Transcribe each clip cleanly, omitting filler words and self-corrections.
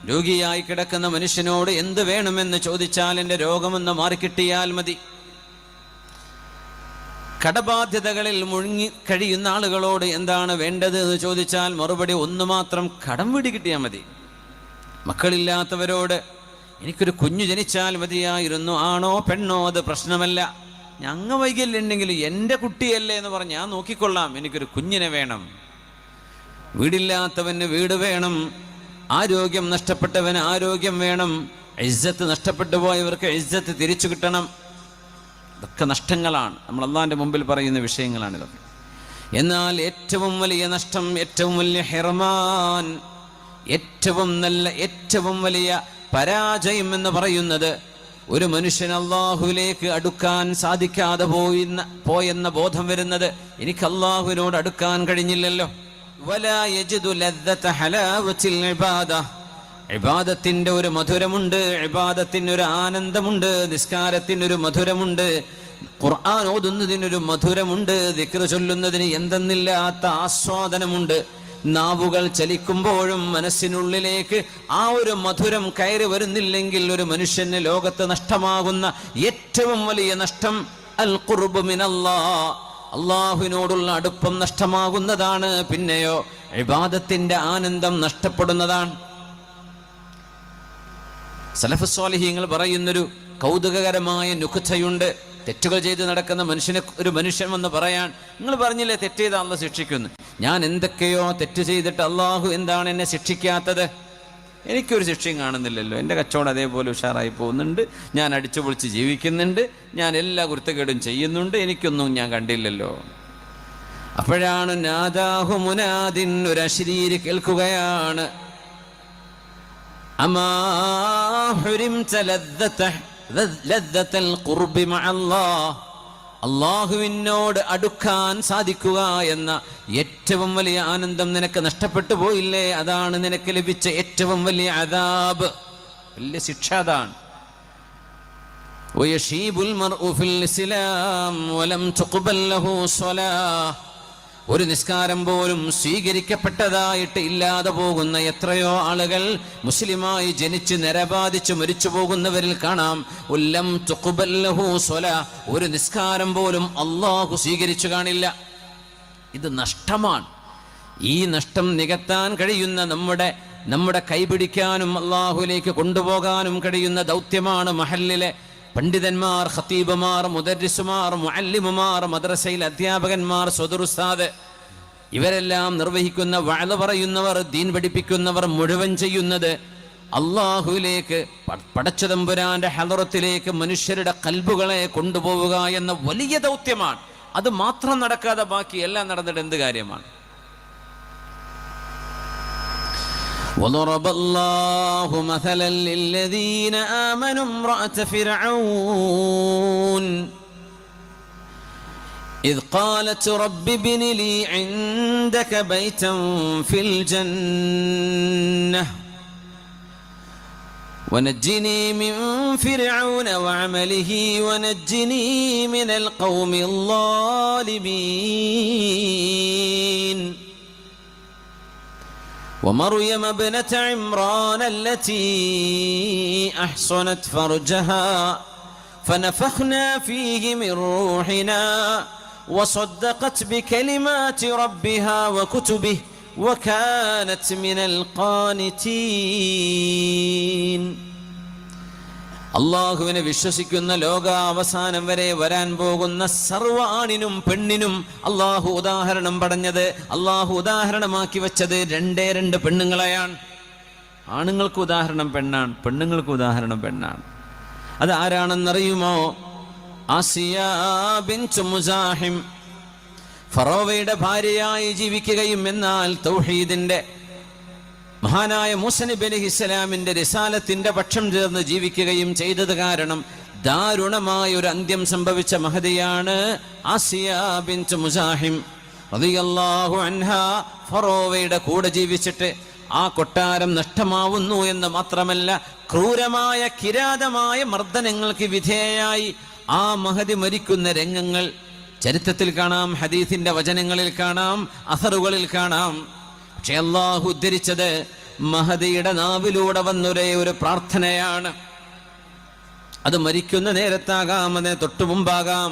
രോഗിയായി കിടക്കുന്ന മനുഷ്യനോട് എന്ത് വേണമെന്ന് ചോദിച്ചാൽ എൻ്റെ രോഗമൊന്ന് മാറിക്കിട്ടിയാൽ മതി. കടബാധ്യതകളിൽ മുഴുങ്ങി കഴിയുന്ന ആളുകളോട് എന്താണ് വേണ്ടത് എന്ന് ചോദിച്ചാൽ മറുപടി ഒന്ന് മാത്രം, കടം വീടി കിട്ടിയാൽ മതി. മക്കളില്ലാത്തവരോട് എനിക്കൊരു കുഞ്ഞു ജനിച്ചാൽ മതിയായിരുന്നു, ആണോ പെണ്ണോ അത് പ്രശ്നമല്ല, ഞങ്ങ വൈകല്യുണ്ടെങ്കിൽ എൻ്റെ കുട്ടിയല്ലേ എന്ന് പറഞ്ഞ് ഞാൻ നോക്കിക്കൊള്ളാം, എനിക്കൊരു കുഞ്ഞിനെ വേണം. വീടില്ലാത്തവന് വീട് വേണം, ആരോഗ്യം നഷ്ടപ്പെട്ടവന് ആരോഗ്യം വേണം, ഇസ്സത്ത് നഷ്ടപ്പെട്ടു പോയവർക്ക് ഇസ്സത്ത് തിരിച്ചു കിട്ടണം. ഇതൊക്കെ നഷ്ടങ്ങളാണ്, നമ്മൾ അള്ളാഹിൻ്റെ മുമ്പിൽ പറയുന്ന വിഷയങ്ങളാണിതൊക്കെ. എന്നാൽ ഏറ്റവും വലിയ നഷ്ടം, ഏറ്റവും വലിയ ഹിർമാൻ, ഏറ്റവും വലിയ പരാജയം എന്ന് പറയുന്നത് ഒരു മനുഷ്യൻ അള്ളാഹുവിലേക്ക് അടുക്കാൻ സാധിക്കാതെ പോയെന്ന ബോധം വരുന്നത്, എനിക്ക് അള്ളാഹുവിനോട് അടുക്കാൻ കഴിഞ്ഞില്ലല്ലോ. വലാ യജിദു ലദ്ദത ഹലാവത്തിൽ ഇബാദ, ഇബാദത്തിന്റെ ഒരു മധുരമുണ്ട്, ഇബാദത്തിനൊരു ആനന്ദമുണ്ട്, നിസ്കാരത്തിനൊരു മധുരമുണ്ട്, ഖുർആൻ ഓതുന്നതിനൊരു മധുരമുണ്ട്, ദിക്ർ ചൊല്ലുന്നതിന് എന്തെന്നില്ലാത്ത ആസ്വാദനമുണ്ട്. നാവുകൾ ചലിക്കുമ്പോഴും മനസ്സിനുള്ളിലേക്ക് ആ ഒരു മധുരം കയറി വരുന്നില്ലെങ്കിൽ ഒരു മനുഷ്യന് ലോകത്ത് നഷ്ടമാകുന്ന ഏറ്റവും വലിയ നഷ്ടം അൽ ഖുർബ് മിനല്ലാഹ്, അള്ളാഹുവിനോടുള്ള അടുപ്പം നഷ്ടമാകുന്നതാണ്. പിന്നെയോ ഇബാദത്തിന്റെ ആനന്ദം നഷ്ടപ്പെടുന്നതാണ്. സലഫ് സ്വാലിഹീങ്ങൾ പറയുന്നൊരു കൗതുകകരമായ നുക്തയുണ്ട്. തെറ്റുകൾ ചെയ്ത് നടക്കുന്ന ഒരു മനുഷ്യൻ വന്ന് പറയാൻ, നിങ്ങൾ പറഞ്ഞില്ലേ തെറ്റ് ചെയ്ത അള്ളാഹ് ശിക്ഷിക്കുന്നു, ഞാൻ എന്തൊക്കെയോ തെറ്റ് ചെയ്തിട്ട് അള്ളാഹു എന്താണ് എന്നെ ശിക്ഷിക്കാത്തത്? എനിക്കൊരു ശിക്ഷയും കാണുന്നില്ലല്ലോ, എൻ്റെ കച്ചവടം അതേപോലെ ഉഷാറായി പോകുന്നുണ്ട്, ഞാൻ അടിച്ചു പൊളിച്ച് ജീവിക്കുന്നുണ്ട്, ഞാൻ എല്ലാ കുരുത്തക്കേടും ചെയ്യുന്നുണ്ട്, എനിക്കൊന്നും ഞാൻ കണ്ടില്ലല്ലോ. അപ്പോഴാണ് നാദാഹു മുനാദിൻ, ഒരു അശരീരി കേൾക്കുകയാണ്, അമാ ഹുരിംത ലദ്ദത്തൽ ഖുർബി മഅല്ലാഹ്, അള്ളാഹുവിനോട് അടുക്കാൻ സാധിക്കുക എന്ന ഏറ്റവും വലിയ ആനന്ദം നിനക്ക് നഷ്ടപ്പെട്ടു പോയില്ലേ? അതാണ് നിനക്ക് ലഭിച്ച ഏറ്റവും വലിയ അദാബ്, വലിയ ശിക്ഷ അതാണ്. വയശീബുൽ മർഉ ഫിൽ ഇസ്ലാം വലം തുഖ്ബൽ ലഹു സ്വലാഹ്, ഒരു നിസ്കാരം പോലും സ്വീകരിക്കപ്പെട്ടതായിട്ട് ഇല്ലാതെ പോകുന്ന എത്രയോ ആളുകൾ മുസ്ലിമായി ജനിച്ച് നരബാധിച്ച് മരിച്ചു പോകുന്നവരിൽ കാണാം. ഉല്ലം തുഖ്ബൽ ലഹു സ്വലാഹ്, ഒരു നിസ്കാരം പോലും അള്ളാഹു സ്വീകരിച്ചു കാണില്ല. ഇത് നഷ്ടമാണ്. ഈ നഷ്ടം നികത്താൻ കഴിയുന്ന നമ്മുടെ കൈപിടിക്കാനും അള്ളാഹുലേക്ക് കൊണ്ടുപോകാനും കഴിയുന്ന ദൗത്യമാണ് മഹല്ലിലെ പണ്ഡിതന്മാർ, ഖതീബുമാർ, മുദർരിസുമാർ, മുഅല്ലിമുമാർ, മദ്രസയിൽ അധ്യാപകന്മാർ, സദറുസ്താദ്, ഇവരെല്ലാം നിർവഹിക്കുന്ന, വഅദ് പറയുന്നവർ, ദീൻ പഠിപ്പിക്കുന്നവർ മുഴുവൻ ചെയ്യുന്നത് അള്ളാഹുവിലേക്ക്, പടച്ചതമ്പുരാന്റെ ഹളറത്തിലേക്ക് മനുഷ്യരുടെ ഖൽബുകളെ കൊണ്ടുപോവുക എന്ന വലിയ ദൗത്യമാണ്. അത് മാത്രം നടക്കാതെ ബാക്കി എല്ലാം നടന്നിട്ട് എന്ത് കാര്യമാണ്? وضرب الله مثلا للذين آمنوا امرأة فرعون إذ قالت رب ابن لي عندك بيتا في الجنة ونجني من فرعون وعمله ونجني من القوم الظالمين ومريم ابنة عمران التي أحصنت فرجها فنفخنا فيه من روحنا وصدقت بكلمات ربها وكتبه وكانت من القانتين. അള്ളാഹുവിനെ വിശ്വസിക്കുന്ന ലോകാവസാനം വരെ വരാൻ പോകുന്ന സർവ്വ ആണിനും പെണ്ണിനും അള്ളാഹു ഉദാഹരണം പറഞ്ഞത്, അള്ളാഹു ഉദാഹരണമാക്കി വെച്ചത് രണ്ട് പെണ്ണുങ്ങളെയാണ്. ആണുങ്ങൾക്ക് ഉദാഹരണം പെണ്ണാണ്, പെണ്ണുങ്ങൾക്ക് ഉദാഹരണം പെണ്ണാണ്. അത് ആരാണെന്നറിയുമോ? ആസിയ ബിൻത് മുസാഹിം, ഫറോവയുടെ ഭാര്യയായി ജീവിക്കുകയും എന്നാൽ തൗഹീദിന്റെ മഹാനായ മൂസ നബി അലൈഹിസ്സലാമിന്റെ റിസാലത്തിന്റെ പക്ഷം ചേർന്ന് ജീവിക്കുകയും ചെയ്തത് കാരണം ദാരുണമായ ഒരു അന്ത്യം സംഭവിച്ച മഹദിയാണ് ആസിയ ബിൻത് മുസാഹിം റളിയല്ലാഹു അൻഹാ. ഫറോവയുടെ കൂടെ ജീവിച്ചിട്ട് ആ കൊട്ടാരം നഷ്ടമാവുന്നു എന്ന് മാത്രമല്ല, ക്രൂരമായ കിരാതമായ മർദ്ദനങ്ങൾക്ക് വിധേയയായി ആ മഹദി മരിക്കുന്ന രംഗങ്ങൾ ചരിത്രത്തിൽ കാണാം, ഹദീസിന്റെ വചനങ്ങളിൽ കാണാം, അസറുകളിൽ കാണാം. പക്ഷെ അല്ലാഹു ഉദ്ധരിച്ചത് മഹദിയുടെ നാവിലൂടെ വന്നൊരേ ഒരു പ്രാർത്ഥനയാണ്. അത് മരിക്കുന്ന നേരത്താകാം, അതിന് തൊട്ടു മുമ്പാകാം,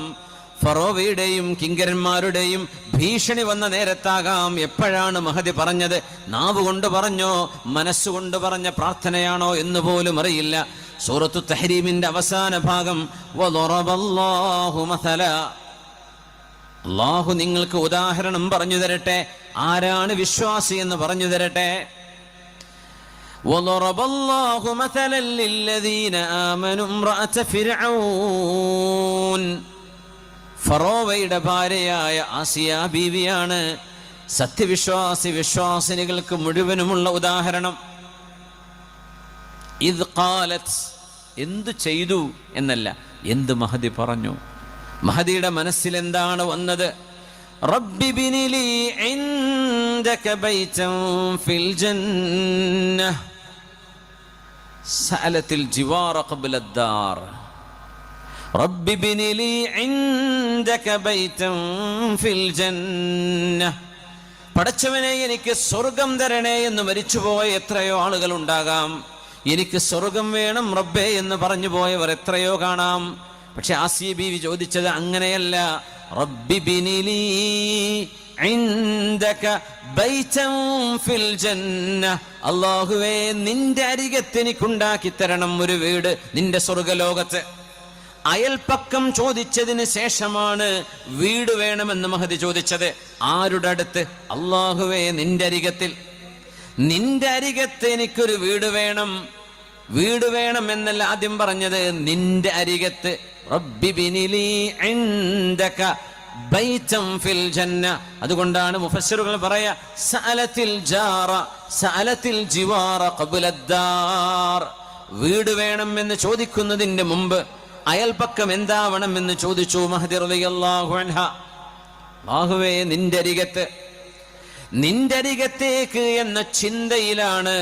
ഫറോവയുടെയും കിങ്കരന്മാരുടെയും ഭീഷണി വന്ന നേരത്താകാം. എപ്പോഴാണ് മഹദി പറഞ്ഞത്? നാവ് കൊണ്ട് പറഞ്ഞോ മനസ്സുകൊണ്ട് പറഞ്ഞ പ്രാർത്ഥനയാണോ എന്ന് പോലും അറിയില്ല. സൂറത്തു തഹ്രീമിന്റെ അവസാന ഭാഗം വദറബല്ലാഹു മസല, അല്ലാഹു നിങ്ങൾക്ക് ഉദാഹരണം പറഞ്ഞു തരട്ടെ, ആരാണ് വിശ്വാസി എന്ന് പറഞ്ഞു തരട്ടെ. വദറബല്ലാഹു മസലൻ ലില്ലദീന ആമനു ഇംറഅത ഫിർഔൻ, ഫറോവയുടെ ഭാര്യയായ ആസിയ ബീവിയാണ് വിശ്വാസിനികൾക്ക് മുഴുവനുമുള്ള ഉദാഹരണം. ഇദ് ഖാലത്, എന്തു ചെയ്തു എന്നല്ല, എന്ത് മഹദി പറഞ്ഞു. മഹദിയുടെ മനസ്സിൽ എന്താണ് വന്നത്? റബ്ബി ബിനി ലീ ഇൻദക ബൈതൻ ഫിൽ ജന്നഹ് സഅലത്തിൽ ജിവാറ ഖബ്ല അദ്ദാർ. റബ്ബി ബിനി ലീ ഇൻദക ബൈതൻ ഫിൽ ജന്നഹ്, പടച്ചവനെ എനിക്ക് സ്വർഗം തരണേ എന്ന് മരിച്ചുപോയ എത്രയോ ആളുകൾ ഉണ്ടാകാം. എനിക്ക് സ്വർഗം വേണം റബ്ബേ എന്ന് പറഞ്ഞു പോയവർ എത്രയോ കാണാം. പക്ഷെ ആസിയ ബീവി ചോദിച്ചത് അങ്ങനെയല്ല. റബ്ബി ബിനി ലീ ഇൻദക ബൈതൻ ഫിൽ ജന്നഹ്, അല്ലാഹുവേ നിന്റെ അരികത്ത് എനിക്കുണ്ടാക്കി തരണം ഒരു വീട് നിന്റെ സ്വർഗലോകത്ത്. അയൽപ്പക്കം ചോദിച്ചതിന് ശേഷമാണ് വീട് വേണമെന്ന് മഹദി ചോദിച്ചത്. ആരുടെ അടുത്ത്? അല്ലാഹുവേ നിന്റെ അരികത്തിൽ, നിന്റെ അരികത്ത് എനിക്കൊരു വീട് വേണം. വീട് വേണം എന്നല്ല ആദ്യം പറഞ്ഞത്, നിന്റെ അരികത്ത്. റബ്ബി ബിനി ലീ ഇൻദക ബൈതൻ ഫിൽ ജന്ന. അതുകൊണ്ടാണ് മുഫസ്സിറുകൾ പറയാ സഅലത്തിൽ ജിവാറ ഖബ്ല അദ്ദാർ. വീട് വേണം എന്ന് ചോദിക്കുന്നതിന്റെ മുമ്പ് അയൽപക്കം എന്താവണം എന്ന് ചോദിച്ചു മഹദി റളിയല്ലാഹു അൻഹ. അല്ലാഹുവേ നിന്റെ അരികത്ത്, നിന്റെ അരികത്തേക്ക് എന്ന ചിന്തയിലാണ്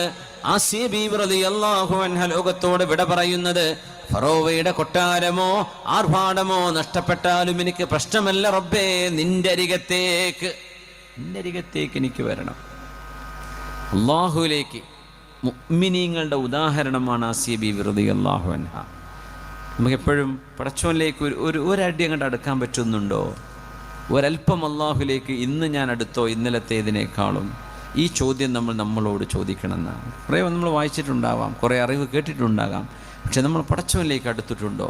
ആസിയ ബീവി റളിയല്ലാഹു അൻഹ ലോകത്തോട് വിട പറയുന്നത്. ഫറോവയുടെ കൊട്ടാരമോ ആർഭാടമോ നഷ്ടപ്പെട്ടാലും എനിക്ക് പ്രശ്നമല്ല റബ്ബേ, നിന്റെ അരികത്തേക്ക് എനിക്ക് വരണം. അല്ലാഹുവിലേക്ക് മുഅ്മിനീങ്ങളുടെ ഉദാഹരണമാണ് ആസിയ ബീവി റളിയല്ലാഹു അൻഹ. നമുക്കെപ്പോഴും പടച്ചോനിലേക്ക് ഒരടി അങ്ങോട്ട് അടുക്കാൻ പറ്റുന്നുണ്ടോ? ഒരൽപ്പം അല്ലാഹുവിലേക്ക് ഇന്ന് ഞാൻ അടുത്തോ ഇന്നലത്തേതിനേക്കാളും? ഈ ചോദ്യം നമ്മളോട് ചോദിക്കണമെന്നാണ്. കുറേ നമ്മൾ വായിച്ചിട്ടുണ്ടാവാം, കുറേ അറിവ് കേട്ടിട്ടുണ്ടാകാം, പക്ഷെ നമ്മൾ പടച്ചവനിലേക്ക് അടുത്തിട്ടുണ്ടോ?